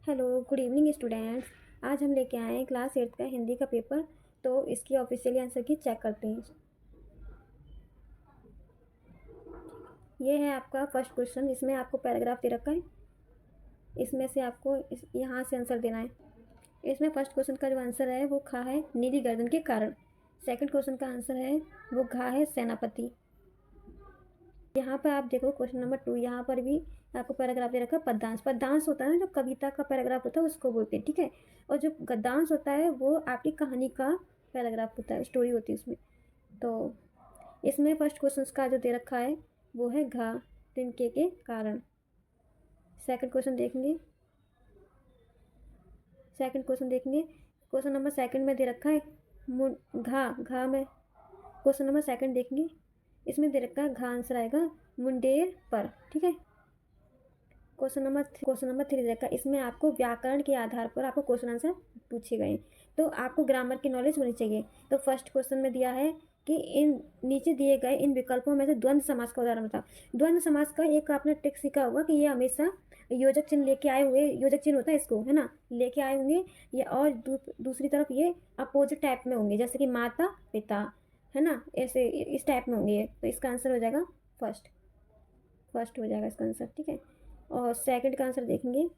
Hello, good evening students. आज हम लेके आए हैं क्लास 8 का हिंदी का पेपर। तो इसकी ऑफिशियली आंसर की चेक करते हैं। ये है आपका फर्स्ट क्वेश्चन। इसमें आपको पैराग्राफ दे रखा है, इसमें से आपको यहाँ से आंसर देना है। इसमें फर्स्ट क्वेश्चन का जो आंसर है वो खा है नीली गर्दन के कारण। सेकंड क्वेश्चन का आंसर है वो घा है सेनापति। यहाँ पर आप देखो क्वेश्चन नंबर 2, यहाँ पर भी आपको पैराग्राफ दे रखा है पद्यांश। पद्यांश होता है ना, जो कविता का पैराग्राफ होता है उसको बोलते हैं, ठीक है। और जो गद्यांश होता है वो आपकी कहानी का पैराग्राफ होता है, स्टोरी होती है उसमें। तो इसमें फर्स्ट क्वेश्चन का जो दे रखा है वो है घा तिनके के कारण। सेकंड क्वेश्चन देखेंगे। क्वेश्चन नंबर सेकंड में दे रखा है घा में क्वेश्चन नंबर सेकंड देखेंगे। इसमें दे रखा है घा आंसर आएगा मुंडेर पर, ठीक है। क्वेश्चन नंबर 3 दे रखा है। इसमें आपको व्याकरण के आधार पर आपको क्वेश्चन आंसर पूछे गए, तो आपको ग्रामर की नॉलेज होनी चाहिए। तो फर्स्ट क्वेश्चन में दिया है कि इन नीचे दिए गए इन विकल्पों में से द्वंद्व समास का उदाहरण बताओ। द्वंद्व समास का एक आपने ट्रिक सीखा होगा कि ये हमेशा योजक चिन्ह लेके आए हुए, योजक चिन्ह होता है इसको, है ना, लेके आए होंगे ये, और दूसरी तरफ ये अपोजिट टाइप में होंगे, जैसे कि माता पिता, है ना, ऐसे इस टाइप में होंगे। तो इसका आंसर हो जाएगा फर्स्ट हो जाएगा इसका आंसर, ठीक है। और सेकंड का आंसर देखेंगे।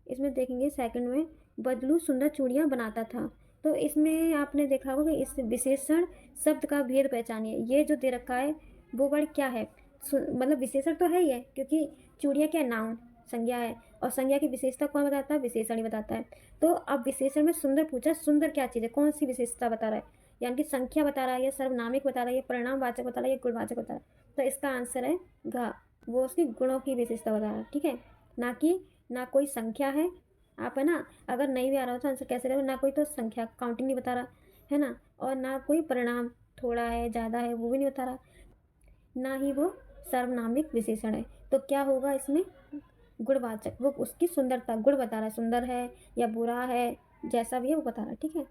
इसमें देखेंगे सेकंड में बदलू सुंदर चूड़ियाँ बनाता था। तो इसमें आपने देखा होगा कि इस विशेषण शब्द का भेद पहचानिए। ये जो दे रखा है वो वर्ड क्या है, मतलब विशेषण तो है ही है, क्योंकि चूड़ियाँ क्या, नाउन, संज्ञा है, और संज्ञा की विशेषता कौन बताता है, विशेषण ही बताता है। तो अब विशेषण में सुंदर पूछा, सुंदर क्या चीज़ है, कौन सी विशेषता बता रहा है, यानी कि संख्या बता रहा है, या सर्वनामिक बता रहा है, या परिणामवाचक बता रहा है, या गुणवाचक बता रहा है। तो इसका आंसर है घ, वो उसकी गुणों की विशेषता बता रहा है, ठीक है। ना कोई संख्या है, आप है ना, अगर नहीं भी आ रहा हो तो आंसर कैसे करोगे, ना कोई तो संख्या काउंटिंग नहीं बता रहा है ना, और ना कोई परिणाम थोड़ा है ज़्यादा है वो भी नहीं बता रहा, ना ही वो सर्वनामिक विशेषण है। तो क्या होगा इसमें, गुणवाचक, वो उसकी सुंदरता, गुण बता रहा है, सुंदर है या बुरा है, जैसा भी है वो बता रहा है, ठीक है।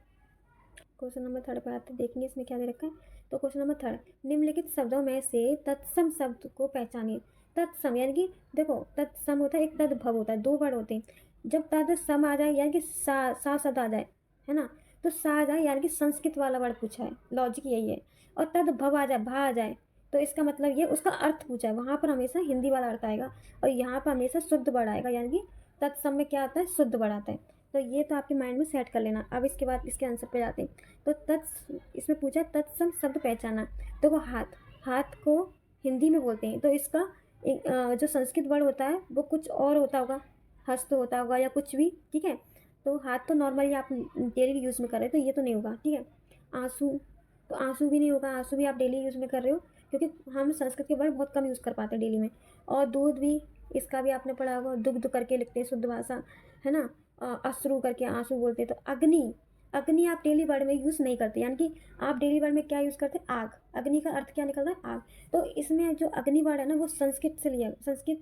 क्वेश्चन नंबर 3 पर आते देखेंगे इसमें क्या दे रखा है। तो क्वेश्चन नंबर 3, निम्नलिखित शब्दों में से तत्सम शब्द को पहचानिए। तत्सम यानी कि देखो, तत्सम होता है, एक तद्भव होता है, दो वर्ड होते हैं। जब तत्सम आ जाए यानी कि सा शब्द आ जाए, है ना, तो सा आ जाए यानी कि संस्कृत वाला वर्ड पूछा है, लॉजिक यही है। और तद्भव आ जाए, भा आ जाए, तो इसका मतलब ये उसका अर्थ पूछा है, वहाँ पर हमेशा हिंदी वाला अर्थ आएगा, और यहाँ पर हमेशा शुद्ध वर्ड आएगा, यानी कि तत्सम में क्या आता है, शुद्ध वर्ड आता है। तो ये तो आपके माइंड में सेट कर लेना। अब इसके बाद इसके आंसर पे जाते हैं। तो इसमें पूछा तत्सम शब्द पहचाना। तो वो हाथ को हिंदी में बोलते हैं, तो इसका जो संस्कृत वर्ड होता है वो कुछ और होता होगा, हस्त होता होगा या कुछ भी, ठीक है। तो हाथ तो नॉर्मली आप डेली यूज़ में कर रहे हो, तो ये तो नहीं होगा, ठीक है। आंसू, तो आंसू भी नहीं होगा, आंसू भी आप डेली यूज़ में कर रहे हो, क्योंकि हम संस्कृत के वर्ड बहुत कम यूज़ कर पाते हैं डेली में। और दूध भी, इसका भी आपने पढ़ा होगा, दुग्ध करके लिखते हैं शुद्ध भाषा, है ना। अश्रु करके आंसू बोलते हैं। तो अग्नि आप डेली वर्ड में यूज़ नहीं करते, यानी कि आप डेली वर्ड में क्या यूज़ करते हैं, आग। अग्नि का अर्थ क्या निकल रहा है, आग। तो इसमें जो अग्नि वर्ड है ना वो संस्कृत से लिया, संस्कृत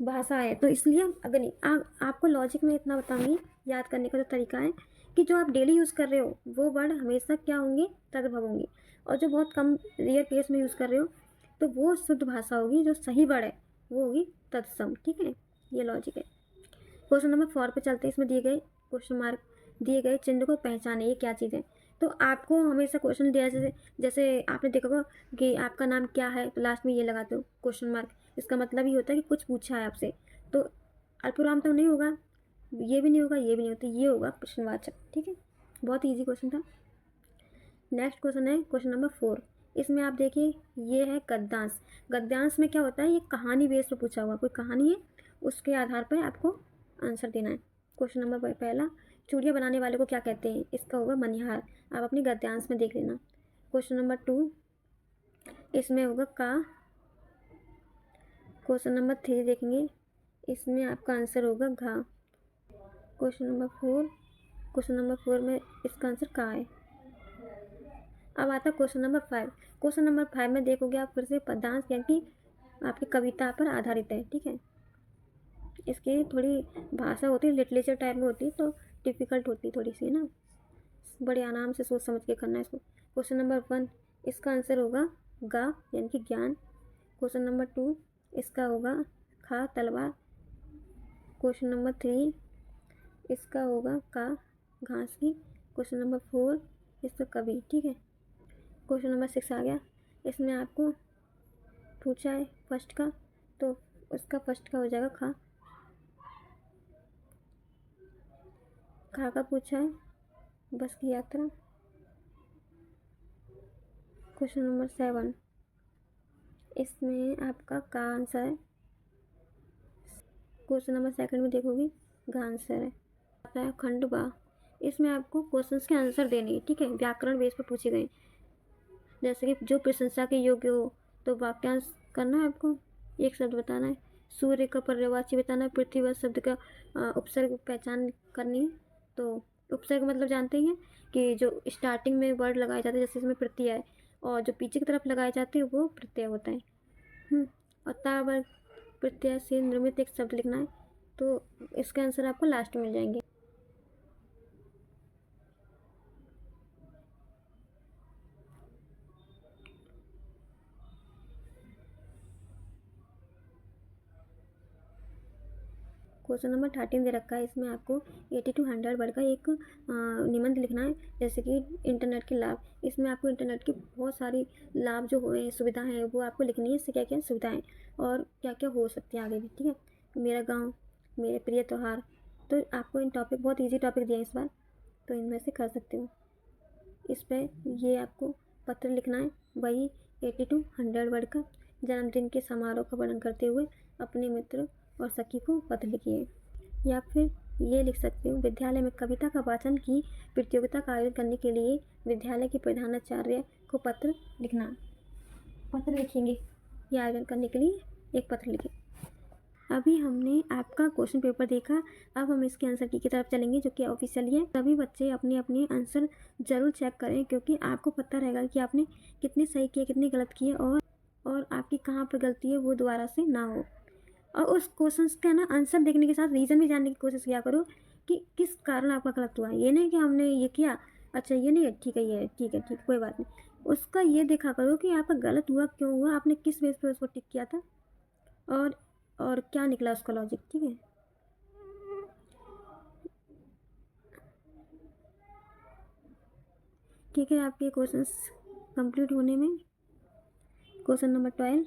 भाषा है, तो इसलिए अग्नि। आपको लॉजिक में इतना बताऊंगी, याद करने का जो तरीका है, कि जो आप डेली यूज़ कर रहे हो वो वर्ड हमेशा क्या होंगे, तद्भव होंगे, और जो बहुत कम रेयर केस में यूज़ कर रहे हो तो वो शुद्ध भाषा होगी, जो सही वर्ड है वो होगी तत्सम, ठीक है। ये लॉजिक है। क्वेश्चन नंबर 4 पे चलते हैं। इसमें दिए गए क्वेश्चन मार्क, दिए गए चिन्ह को पहचाने, ये क्या चीज़ है। तो आपको हमेशा क्वेश्चन दिया, जैसे जैसे आपने देखा होगा कि आपका नाम क्या है, तो लास्ट में ये लगाते हो क्वेश्चन मार्क। इसका मतलब ये होता है कि कुछ पूछा है आपसे। तो अल्पविराम तो नहीं होगा, ये भी नहीं होगा, ये भी नहीं होता, ये होगा प्रश्नवाचक, ठीक है। बहुत ईजी क्वेश्चन था। नेक्स्ट क्वेश्चन है क्वेश्चन नंबर 4। इसमें आप देखिए, ये है गद्यांश। गद्यांश में क्या होता है, ये कहानी बेस पे पूछा हुआ, कोई कहानी है उसके आधार पर आपको आंसर देना है। क्वेश्चन नंबर पहला, चूड़ियाँ बनाने वाले को क्या कहते हैं, इसका होगा मनिहार। आप अपनी गद्यांश में देख लेना। क्वेश्चन नंबर 2, इसमें होगा का। क्वेश्चन नंबर 3 देखेंगे, इसमें आपका आंसर होगा घा। क्वेश्चन नंबर 4 में इसका आंसर का है। अब आता है क्वेश्चन नंबर 5। क्वेश्चन नंबर 5 में देखोगे आप फिर से पद्यांश, यानी कि आपकी कविता पर आधारित है, ठीक है। इसकी थोड़ी भाषा होती है, लिटरेचर टाइप में होती है, तो डिफ़िकल्ट होती है थोड़ी सी, ना, बड़े आराम से सोच समझ के करना है इसको। क्वेश्चन नंबर 1, इसका आंसर होगा गा, यानी कि ज्ञान। क्वेश्चन नंबर 2, इसका होगा खा, तलवार। क्वेश्चन नंबर 3, इसका होगा का, घास की। क्वेश्चन नंबर 4 इसका कभी, ठीक है। क्वेश्चन नंबर 6 आ गया, इसमें आपको पूछा है फर्स्ट का, तो उसका फर्स्ट का हो जाएगा खा। खा का पूछा है, बस की यात्रा। क्वेश्चन नंबर 7 इसमें आपका का आंसर है। क्वेश्चन नंबर सेकंड में देखोगी घ आंसर है। आता है खंड बा, इसमें आपको क्वेश्चंस के आंसर देने हैं, ठीक है, व्याकरण बेस पर पूछे गए। जैसे कि जो प्रशंसा के योग्य हो तो वाक्यांश करना है आपको, एक शब्द बताना है। सूर्य का पर्यायवाची बताना है। पृथ्वी व शब्द का उपसर्ग पहचान करनी है। तो उपसर्ग मतलब जानते ही हैं कि जो स्टार्टिंग में वर्ड लगाए जाते हैं, जैसे इसमें प्रत्यय है, और जो पीछे की तरफ लगाए जाते हैं वो प्रत्यय होता है। और ता वर्ग प्रत्यय से निर्मित एक शब्द लिखना है, तो इसका आंसर आपको लास्ट में मिल जाएंगे। क्वेश्चन नंबर 13 दे रखा है, इसमें आपको 80 to 100 वर्ड का एक निबंध लिखना है। जैसे कि इंटरनेट के लाभ, इसमें आपको इंटरनेट की बहुत सारी लाभ जो हुए सुविधाएं हैं वो आपको लिखनी है। इससे क्या क्या सुविधाएं और क्या क्या हो सकती है आगे भी, ठीक है। मेरा गाँव, मेरे प्रिय त्यौहार, तो आपको इन टॉपिक, बहुत ईजी टॉपिक दिया है इस बार, तो इनमें से कर सकते हो। इस पर ये आपको पत्र लिखना है, वही 80 to 100 वर्ड का। जन्मदिन के समारोह का वर्णन करते हुए अपने मित्र और सखी को पत्र लिखिए। या फिर ये लिख सकते हो, विद्यालय में कविता का वाचन की प्रतियोगिता का आयोजन करने के लिए विद्यालय के प्रधानाचार्य को पत्र लिखना। पत्र लिखेंगे, ये आयोजन करने के लिए एक पत्र लिखें। अभी हमने आपका क्वेश्चन पेपर देखा, अब हम इसके आंसर की तरफ चलेंगे जो कि ऑफिशियल है। सभी बच्चे अपने अपने आंसर ज़रूर चेक करें, क्योंकि आपको पता रहेगा कि आपने कितने सही किए, कितने गलत किए, और आपकी कहाँ पर गलती है वो दोबारा से ना हो। और उस क्वेश्चन का ना आंसर देखने के साथ रीज़न भी जानने की कोशिश किया करो कि किस कारण आपका गलत हुआ। ये नहीं कि हमने ये किया, अच्छा ये नहीं है, ठीक है, ये ठीक है, ठीक, कोई बात नहीं। उसका ये देखा करो कि आपका गलत हुआ क्यों हुआ, आपने किस बेस पे उसको टिक किया था, और और क्या निकला उसका लॉजिक, ठीक है। ठीक है, आपके क्वेश्चंस कंप्लीट होने में। क्वेश्चन नंबर 12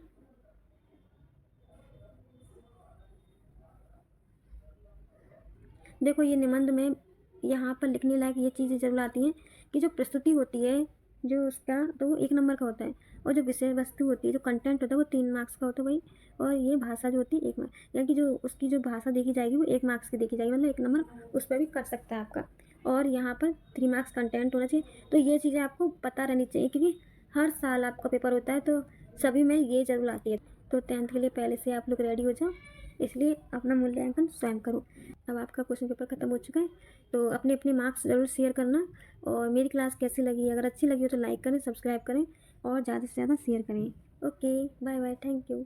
देखो, ये निबंध में यहाँ पर लिखने लायक ये चीज़ें जरूर आती हैं कि जो प्रस्तुति होती है जो उसका, तो वो 1 नंबर का होता है, और जो विषय वस्तु होती है, जो कंटेंट होता है, वो 3 मार्क्स का होता है भाई। और ये भाषा जो होती है 1 मार्क्स, यानी कि जो उसकी जो भाषा देखी जाएगी वो 1 मार्क्स की देखी जाएगी, मतलब 1 नंबर उस पर भी कट सकता है आपका। और यहाँ पर 3 मार्क्स कंटेंट होना चाहिए। तो ये चीज़ें आपको पता रहनी चाहिए, क्योंकि हर साल आपका पेपर होता है, तो सभी में ये जरूर आती है। तो 10th के लिए पहले से आप लोग रेडी हो जाओ, इसलिए अपना मूल्यांकन स्वयं करो। अब आपका क्वेश्चन पेपर खत्म हो चुका है, तो अपने अपने मार्क्स ज़रूर शेयर करना। और मेरी क्लास कैसी लगी, अगर अच्छी लगी हो तो लाइक करें, सब्सक्राइब करें और ज़्यादा से ज़्यादा शेयर करें। Okay, bye bye, thank you.